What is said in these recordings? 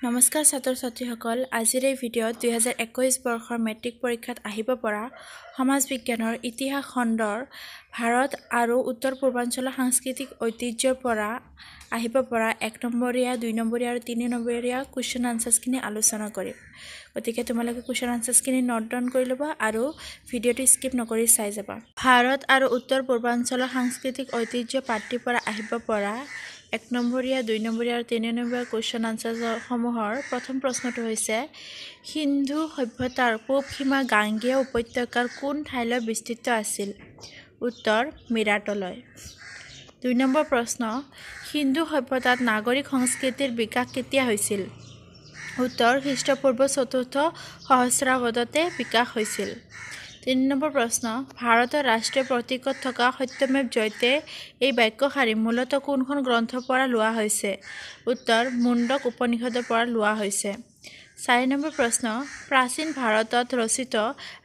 নমস্কাৰ ছাত্ৰ ছাত্ৰীসকল আজিৰ এই ভিডিঅ'ত 2021 বৰ্ষৰ মেট্ৰিক পৰীক্ষাত আহিব পৰা সমাজ বিজ্ঞানৰ ইতিহাস খণ্ডৰ ভাৰত আৰু উত্তৰ পূৰ্বাঞ্চলৰ সাংস্কৃতিক ঐতিহ্যৰ পৰা আহিব পৰা 1 নম্বৰীয়া 2 নম্বৰীয়া আৰু 3 নম্বৰীয়া কোৱেশ্চন আনসাৰ্ছখিনি আলোচনা কৰিম গতিকে তোমালোকে কোৱেশ্চন আনসাৰ্ছখিনি নোট ডাউন কৰি ল'বা আৰু ভিডিঅ'টো স্কিপ নকৰি চাই যাবা ভাৰত আৰু উত্তৰ পূৰ্বাঞ্চলৰ সাংস্কৃতিক ঐতিহ্য পাঠ্যৰ পৰা আহিব পৰা 1 নম্বৰীয়া 2 নম্বৰীয়া আৰু 3 নম্বৰীয়া কোৱেশ্চন আনসাৰসমূহৰ প্ৰথম প্ৰশ্নটো হৈছে সিন্ধু সভ্যতাৰ পূব সীমা গাঙ্গেয় উপত্যকাৰ কোন ঠাইলৈ বিস্তৃত আছিল উত্তৰ মিৰাটলৈ 2 নম্বৰ প্ৰশ্ন সিন্ধু সভ্যতাত নাগৰিক সংস্কৃতিৰ বিকাশ কেতিয়া হৈছিল উত্তৰ খ্ৰীষ্টপূৰ্ব 4ৰ্থ সহস্ৰাব্দতে বিকাশ হৈছিল 3 নম্বৰ প্ৰশ্ন ভাৰতৰ ৰাষ্ট্ৰীয় প্ৰতীকত থকা সত্যমেৱ জয়তে এই বাক্যশাৰী মূলতঃ কোনখন গ্ৰন্থৰ পৰা লোৱা হৈছে উত্তৰ মুণ্ডক উপনিষদৰ পৰা লোৱা হৈছে 4 নম্বৰ প্ৰশ্ন প্ৰাচীন ভাৰতত ৰচিত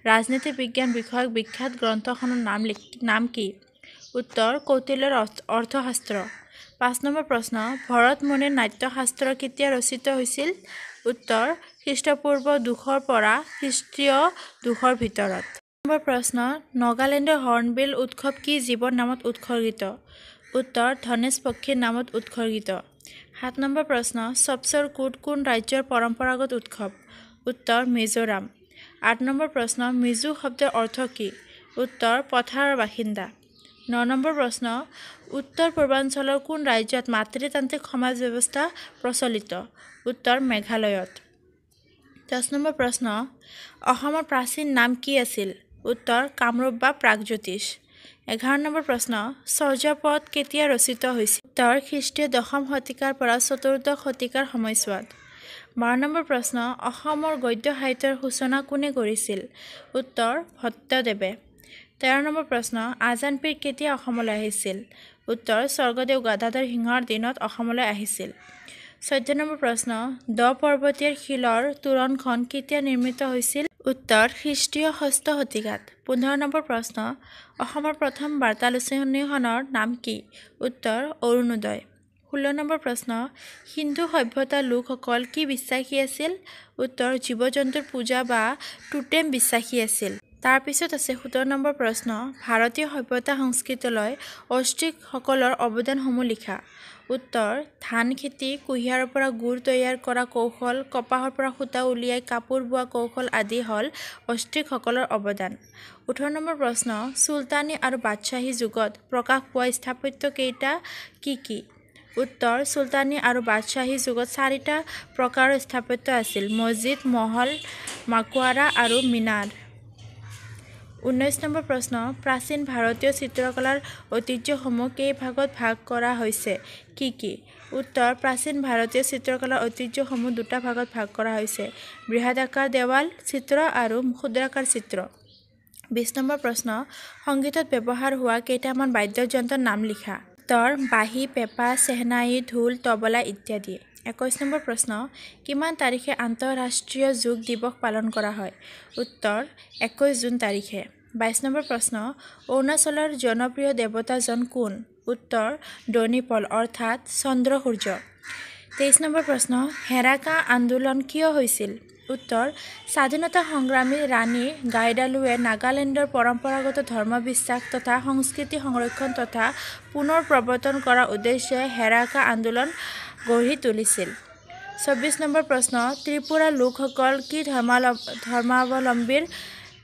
ৰাজনীতি বিজ্ঞান বিষয়ক বিখ্যাত গ্ৰন্থখনৰ নাম কি উত্তৰ কৌটিল্যৰ অৰ্থশাস্ত্ৰ 5 নম্বৰ প্ৰশ্ন ভৰত মুনিৰ নাট্যশাস্ত্ৰ কেতিয়া ৰচিত হৈছিল উত্তৰ খ্ৰীষ্টপূৰ্ব 200 পৰা খ্ৰীষ্টীয় 200 ভিতৰত নম্বৰ প্ৰশ্ন নাগালেণ্ডৰ হৰ্ণবিল উৎসৱ কি জীৱৰ নামত উৎসৰ্গিত উত্তৰ ধনেশ পক্ষীৰ নামত উৎসৰ্গিত 7 নম্বৰ প্ৰশ্ন সবচৰ কুট কোন ৰাজ্যৰ পৰম্পৰাগত উৎসৱ উত্তৰ মিজোৰাম 8 নম্বৰ প্ৰশ্ন মিজো শব্দৰ অৰ্থ কি উত্তৰ পথাৰৰ বাসিন্দা 9 নম্বৰ প্ৰশ্ন উত্তৰ পূৰ্বাঞ্চলৰ কোন ৰাজ্যত মাতৃতান্ত্ৰিক সমাজ ব্যৱস্থা প্ৰচলিত উত্তৰ মেঘালয়ত 10 নম্বৰ প্ৰশ্ন অসমৰ প্ৰাচীন নাম কি আছিল উত্তৰ কামৰূপ বা প্ৰাগজ্যোতিষ 11 নম্বৰ প্ৰশ্ন চৰ্যাপদ কেতিয়া ৰচিত হৈছিল উত্তৰ খ্ৰীষ্টীয় 10ম শতিকাৰ পৰা 14শ শতিকাৰ সময়ছোৱাত 12 নম্বৰ প্ৰশ্ন অসমৰ গদ্য সাহিত্যৰ সূচনা কোনে কৰিছিল উত্তৰ ভট্টদেৱে 13 নম্বৰ প্ৰশ্ন আজান পীৰ কেতিয়া অসমলৈ আহিছিল উত্তৰ স্বৰ্গদেউ গদাধৰ সিংহৰ দিনত অসমলৈ আহিছিল 14 নম্বৰ প্ৰশ্ন দ পৰ্বতীয় শিলৰ তোৰণখন কেতিয়া নিৰ্মিত হৈছিল উত্তৰ খ্ৰীষ্টীয় 6ষ্ঠ শতিকাত 15 নম্বৰ প্ৰশ্ন অসমৰ প্ৰথম বাৰ্তালোচনীখনৰ নাম কি উত্তৰ অৰুণোদয় 16 নম্বৰ প্ৰশ্ন সিন্ধু সভ্যতাৰ লোকসকল কি বিশ্বাসী আছিল উত্তৰ জীৱ-জন্তুৰ পূজা বা টোটেম বিশ্বাসী আছিল তাৰ পিছত আছে 17 নম্বৰ প্ৰশ্ন ভাৰতীয় সভ্যতা সংস্কৃতিলৈ অষ্ট্ৰিকসকলৰ অৱদানসমূহ লিখা উত্তৰ ধান খেতি কুঁহিয়াৰৰ পৰা গুড় তৈয়াৰ কৰা কৌশল কপাহৰ পৰা সূতা উলিয়াই কাপোৰ বোৱা কৌশল আদি হ'ল অষ্ট্ৰিকসকলৰ অৱদান 18 নম্বৰ প্ৰশ্ন চুলতানী আৰু বাদশ্বাহী যুগত প্ৰকাশ পোৱা স্থাপত্য কেইটা কি উত্তৰ চুলতানী আৰু বাদশ্বাহী যুগত 4টা প্ৰকাৰৰ স্থাপত্য আছিল মছজিদ মহল মাকৱাৰা আৰু মিনাৰ 19 নম্বৰ প্ৰশ্ন প্ৰাচীন ভাৰতীয় চিত্ৰকলাৰ ঐতিহ্যসমূহ কেইভাগত ভাগ কৰা হৈছে কি উত্তৰ প্ৰাচীন ভাৰতীয় চিত্ৰকলাৰ ঐতিহ্যসমূহ 2টা ভাগত ভাগ কৰা হৈছে বৃহদাকাৰ দেৱাল চিত্ৰ আৰু ক্ষুদ্ৰাকাৰ চিত্ৰ 20 নম্বৰ প্ৰশ্ন সংগীতত ব্যৱহাৰ হোৱা কেইটামান বাদ্যযন্ত্ৰৰ নাম লিখা উত্তৰ বাঁহী পেঁপা চেহনাই ঢোল তবলা ইত্যাদি 21 নম্বৰ প্ৰশ্ন কিমান তাৰিখে আন্তঃৰাষ্ট্ৰীয় যোগ দিৱস পালন কৰা হয় উত্তৰ 21 জুন তাৰিখে 22 নম্বৰ প্ৰশ্ন অৰুণাচলৰ জনপ্ৰিয় দেৱতাজন কোন উত্তৰ ডনিপল অৰ্থাৎ চন্দ্ৰ সূৰ্য 23 নম্বৰ প্ৰশ্ন হেৰাকা আন্দোলন কিয় হৈছিল উত্তৰ স্বাধীনতা সংগ্ৰামী ৰাণী গাইডালুৱে নাগালেণ্ডৰ পৰম্পৰাগত ধৰ্মবিশ্বাস তথা সংস্কৃতি সংৰক্ষণ তথা পুনৰ প্ৰৱৰ্তন কৰাৰ উদ্দেশ্যে হেৰাকা আন্দোলন গঢ়ি তুলিছিল 24 নম্বৰ প্ৰশ্ন ত্ৰিপুৰাৰ লোকসকল কি ধৰ্মাৱলম্বীৰ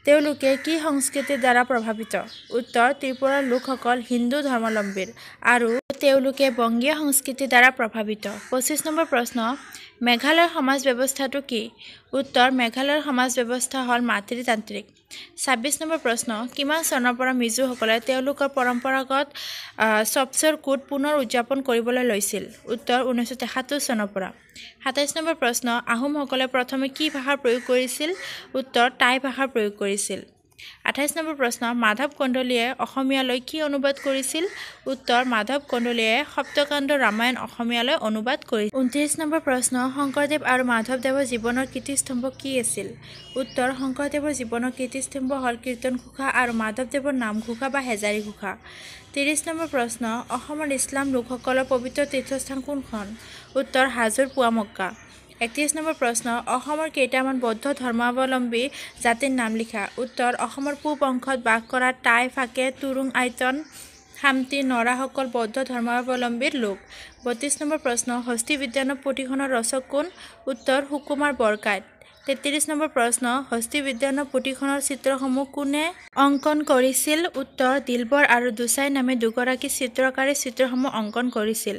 তেওঁলোকে কি সংস্কৃতিৰ দ্বাৰা প্ৰভাৱিত উত্তৰ ত্ৰিপুৰাৰ লোকসকল হিন্দু ধৰ্মাৱলম্বীৰ আৰু তেওঁলোকে বংগীয় সংস্কৃতিৰ দ্বাৰা প্ৰভাৱিত 25 নম্বৰ প্ৰশ্ন মেঘালয়ৰ সমাজ ব্যৱস্থাটো কি উত্তৰ মেঘালয়ৰ সমাজ ব্যৱস্থা হ'ল মাতৃতান্ত্ৰিক 26 নম্বৰ প্ৰশ্ন কিমান চনৰ পৰা মিজোসকলে তেওঁলোকৰ পৰম্পৰাগত সবচৰ কুট পুনৰ উদযাপন কৰিবলৈ লৈছিল উত্তৰ 1973 চনৰ পৰা 27 নম্বৰ প্ৰশ্ন আহোমসকলে প্ৰথমে কি ভাষাৰ প্ৰয়োগ কৰিছিল উত্তৰ টাই ভাষাৰ প্ৰয়োগ কৰিছিল 28 নম্বৰ প্ৰশ্ন মাধৱ কন্দলীয়ে অসমীয়ালৈ কি অনুবাদ কৰিছিল উত্তৰ মাধৱ কন্দলীয়ে সপ্তকাণ্ড ৰামায়ণ অসমীয়ালৈ অনুবাদ কৰিছিল 29 নম্বৰ প্ৰশ্ন শংকৰদেৱ আৰু মাধৱদেৱৰ জীৱনৰ কীৰ্তিস্তম্ভ কি আছিল উত্তৰ শংকৰদেৱৰ জীৱনৰ কীৰ্তিস্তম্ভ হ'ল কীৰ্তনঘোষা আৰু মাধৱদেৱৰ নামঘোষা বা হেজাৰী ঘোষা 30 নম্বৰ প্ৰশ্ন অসমৰ ইছলাম লোকসকলৰ পবিত্ৰ তীৰ্থস্থান কোনখন উত্তৰ হাজোৰ পুৱামক্কা 31 নম্বৰ প্ৰশ্ন অসমৰ কেইটামান বৌদ্ধ ধৰ্মাৱলম্বী জাতিৰ নাম লিখা উত্তৰ অসমৰ পূব অংশত বাস কৰা টাই ফাকে তুৰুং আইতন খামতি নৰাসকল বৌদ্ধ ধৰ্মাৱলম্বীৰ লোক 32 নম্বৰ প্ৰশ্ন হস্তি বিদ্যানৱ পুথিখনৰ ৰচক কোন উত্তৰ সুকুমাৰ বৰকাইত 33 নম্বৰ প্ৰশ্ন হস্তি বিদ্যানৱ পুথিখনৰ চিত্ৰসমূহ কোনে অংকন কৰিছিল উত্তৰ দিলবৰ আৰু দুচাই নামে দুগৰাকী চিত্ৰকাৰে চিত্ৰসমূহ অংকন কৰিছিল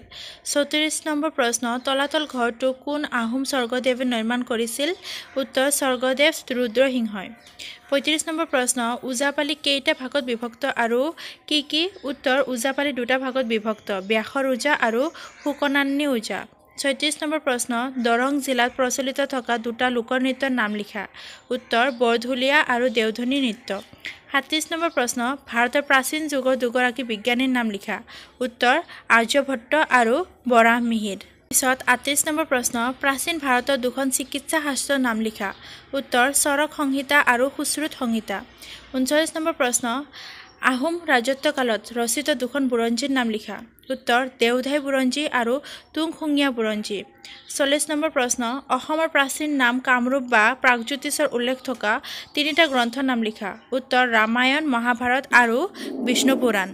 34 নম্বৰ প্ৰশ্ন তলাতল ঘৰটো কোন আহোম স্বৰ্গদেৱে নিৰ্মাণ কৰিছিল উত্তৰ স্বৰ্গদেৱ ৰুদ্ৰসিংহই 35 নম্বৰ প্ৰশ্ন ওজাপালি কেইটা ভাগত বিভক্ত আৰু কি উত্তৰ ওজাপালি দুটা ভাগত বিভক্ত ব্যাসৰ ওজা আৰু শুকনান্নী ওজা 36 নম্বৰ প্ৰশ্ন দৰং জিলাত প্ৰচলিত থকা দুটা লোকনৃত্যৰ নাম লিখা উত্তৰ বৰঢুলীয়া আৰু দেওধনী নৃত্য 37 নম্বৰ প্ৰশ্ন ভাৰতৰ প্ৰাচীন যুগৰ দুগৰাকী বিজ্ঞানীৰ নাম লিখা উত্তৰ আৰ্যভট্ট আৰু বৰাহমিহিৰ পিছত 38 নম্বৰ প্ৰশ্ন প্ৰাচীন ভাৰতৰ দুখন চিকিৎসা শাস্ত্ৰৰ নাম লিখা উত্তৰ চৰক সংহিতা আৰু সুশ্ৰুত সংহিতা 39 নম্বৰ প্ৰশ্ন আহোম ৰাজত্বকালত ৰচিত দুখন বুৰঞ্জীৰ নাম লিখা উত্তৰ দেওধাই বুৰঞ্জী আৰু তুংখুঙীয়া বুৰঞ্জী 40 নম্বৰ প্ৰশ্ন অসমৰ প্ৰাচীন নাম কামৰূপ বা প্ৰাগজ্যোতিষৰ উল্লেখ থকা তিনিটা গ্ৰন্থৰ নাম লিখা উত্তৰ ৰামায়ণ মহাভাৰত আৰু বিষ্ণু পুৰাণ